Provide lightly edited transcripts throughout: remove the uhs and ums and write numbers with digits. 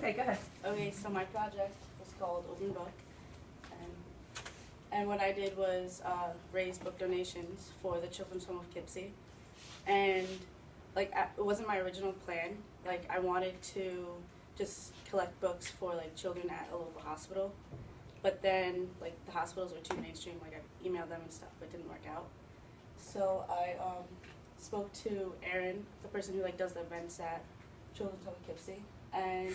Okay, go ahead. Okay, so my project was called Open Book, and what I did was raise book donations for the Children's Home of Kipsey, and like it wasn't my original plan. Like I wanted to just collect books for like children at a local hospital, but then like the hospitals were too mainstream. Like I emailed them and stuff, but it didn't work out. So I spoke to Erin, the person who like does the events at Children's Home of Kipsey, and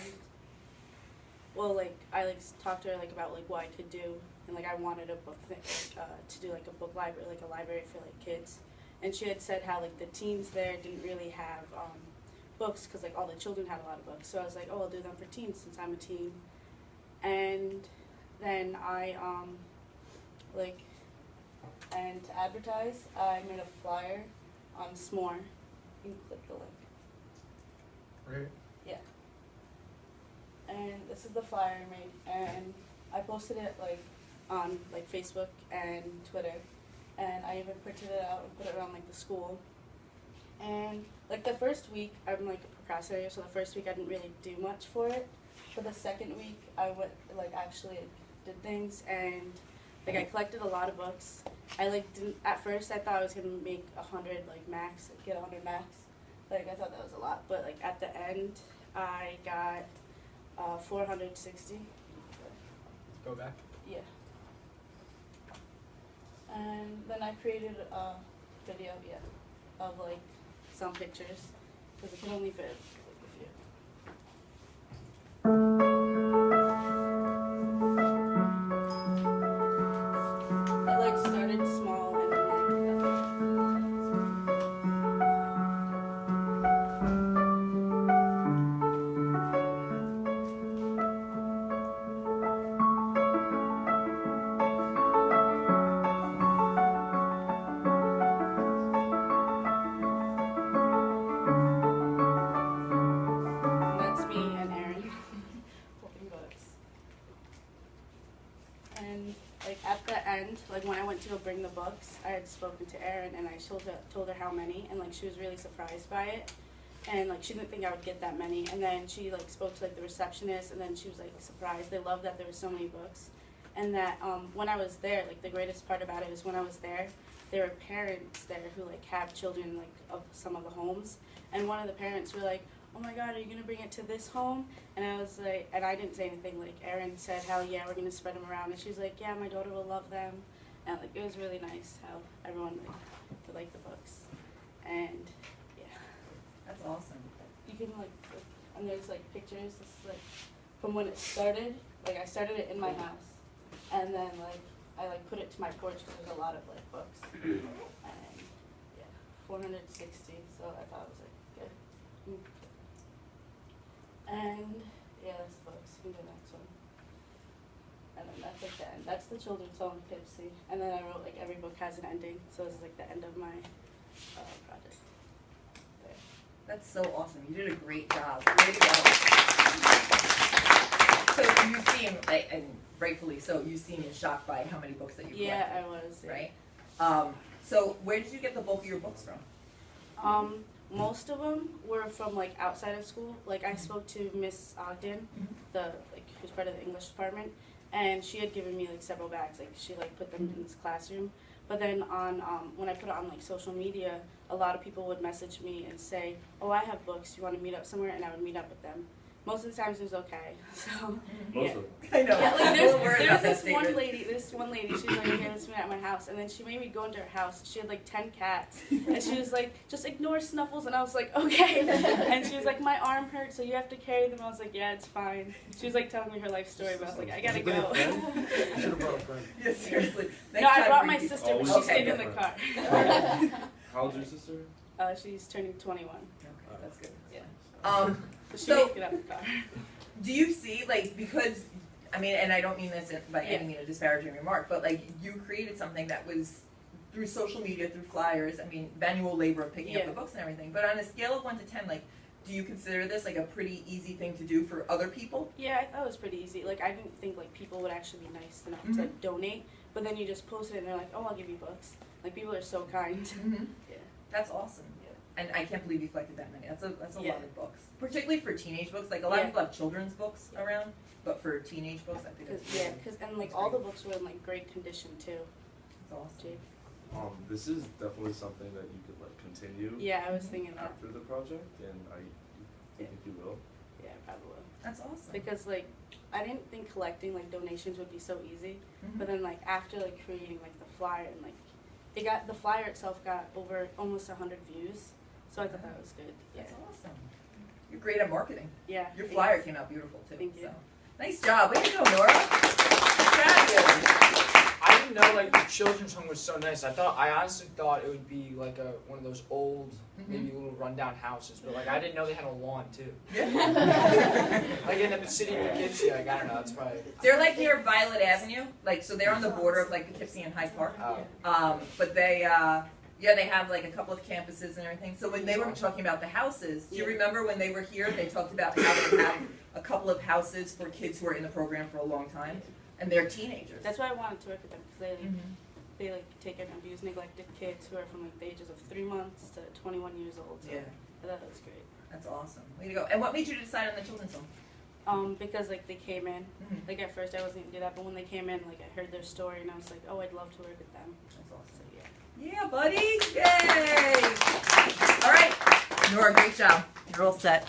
well, like I like talked to her like about like what I could do, and like I wanted a book thing, to do like a book library, like a library for like kids. And she had said how like the teens there didn't really have books because like all the children had a lot of books. So I was like, oh, I'll do them for teens since I'm a teen. And then I and to advertise, I made a flyer on S'more. You can click the link. Right. Yeah. And this is the flyer I made, and I posted it like on like Facebook and Twitter, and I even printed it out and put it around like the school. And like the first week, I'm like a procrastinator, so the first week I didn't really do much for it. But the second week, I went like actually did things, and like I collected a lot of books. I like didn't at first I thought I was gonna make 100 like max, like, get 100 max. Like I thought that was a lot, but like at the end, I got 460. Go back. Yeah. And then I created a video, of like some pictures, because it can only fit like a few. I like started small and then that's me and Erin holding books. And like at the end, like when I went to go bring the books, I had spoken to Erin and I told her how many, and like she was really surprised by it, and like she didn't think I would get that many. And then she like spoke to like the receptionist, and then she was like surprised. They loved that there were so many books, and that when I was there, like the greatest part about it was when I was there were parents there who like have children like of some of the homes, and one of the parents were like, oh my God, are you gonna bring it to this home? And I was like, and I didn't say anything. Like Erin said, hell yeah, we're gonna spread them around. And she was like, yeah, my daughter will love them. And like it was really nice how everyone like would like the books. And yeah, That's awesome. you can like, and there's like pictures. This is like from when it started. Like I started it in my house, and then like I like put it to my porch because there's a lot of like books. And yeah, 460. So I thought it was like good. And yeah, that's the books. You can do the next one. And then that's like the end. That's the Children's Home Pipsy. And then I wrote like every book has an ending. So this is like the end of my project. There. That's so awesome. You did a great job. Way to go. So you seem, like, and rightfully so, you seem shocked by how many books that you collected. Yeah, I was. Yeah. Right? So where did you get the bulk of your books from? Most of them were from like outside of school. Like I spoke to Miss Ogden, who's part of the English department, and she had given me like several bags. Like she like put them in this classroom. But then on when I put it on like social media, a lot of people would message me and say, "Oh, I have books. You want to meet up somewhere?" And I would meet up with them. Most of the times it was okay. So Most yeah. of them. I know. Yeah, like Don't worry about there's that this one statement. lady, she was like, okay, let's meet at my house. And then she made me go into her house. She had like 10 cats. And she was like, just ignore Snuffles. And I was like, okay. And she was like, my arm hurts, so you have to carry them. I was like, yeah, it's fine. She was like telling me her life story, but I was like, I gotta go. You should have brought a friend. Yeah, seriously. No, I brought my bring sister, Oh, but we she should stayed take in the her. car. How old's your sister? She's turning 21. Okay, that's good. Yeah. So But she So- didn't get out of the car. do you see, like, because, I mean, and I don't mean this by Yeah. any mean a disparaging remark, but like you created something that was through social media, through flyers, I mean, manual labor of picking up Yeah. the books and everything, but on a scale of 1 to 10, like, do you consider this like a pretty easy thing to do for other people? Yeah, I thought it was pretty easy. Like, I didn't think like people would actually be nice enough to like, donate. But then you just post it and they're like, oh, I'll give you books. Like, people are so kind. Mm-hmm. Yeah. That's awesome. And I can't believe you collected that many. That's a Yeah. lot of books, particularly for teenage books. Like a lot of Yeah. people have children's books around, but for teenage books, I think it's and like all the books were in like great condition too. awesome. Jake. This is definitely something that you could like continue Yeah, I was thinking that. after the project, and I think you will. Yeah, probably will. That's awesome. Because like I didn't think collecting like donations would be so easy, Mhm. but then like after like creating like the flyer and like the flyer itself got over almost 100 views, so I thought that was good. Yeah. That's awesome. You're great at marketing. Yeah. Your thanks. flyer came out beautiful too. Thank you. So. Nice job. Way to go, Nora. Fabulous. I didn't know like the children's home was so nice. I honestly thought it would be like one of those old, maybe little rundown houses, but like I didn't know they had a lawn too. Yeah. Like in the city of Poughkeepsie, like I don't know, that's probably. They're like near Violet Avenue, like so they're on the border of like Poughkeepsie and Hyde Park. But they they have like a couple of campuses and everything. So when they were talking about the houses, do you remember when they were here? They talked about how they have a couple of houses for kids who are in the program for a long time, and they're teenagers. That's why I wanted to work with them because Mhm. they like take and abuse neglected kids who are from like the ages of 3 months to 21 years old. So Yeah, I thought that was great. that's awesome. Way to go. And what made you decide on the children's home? Because like they came in, Mhm. like at first I wasn't gonna do that, but when they came in, like I heard their story and I was like, oh, I'd love to work with them. That's So awesome. yeah. Yeah, buddy. Yay! All right, Nora, great job. You're all set.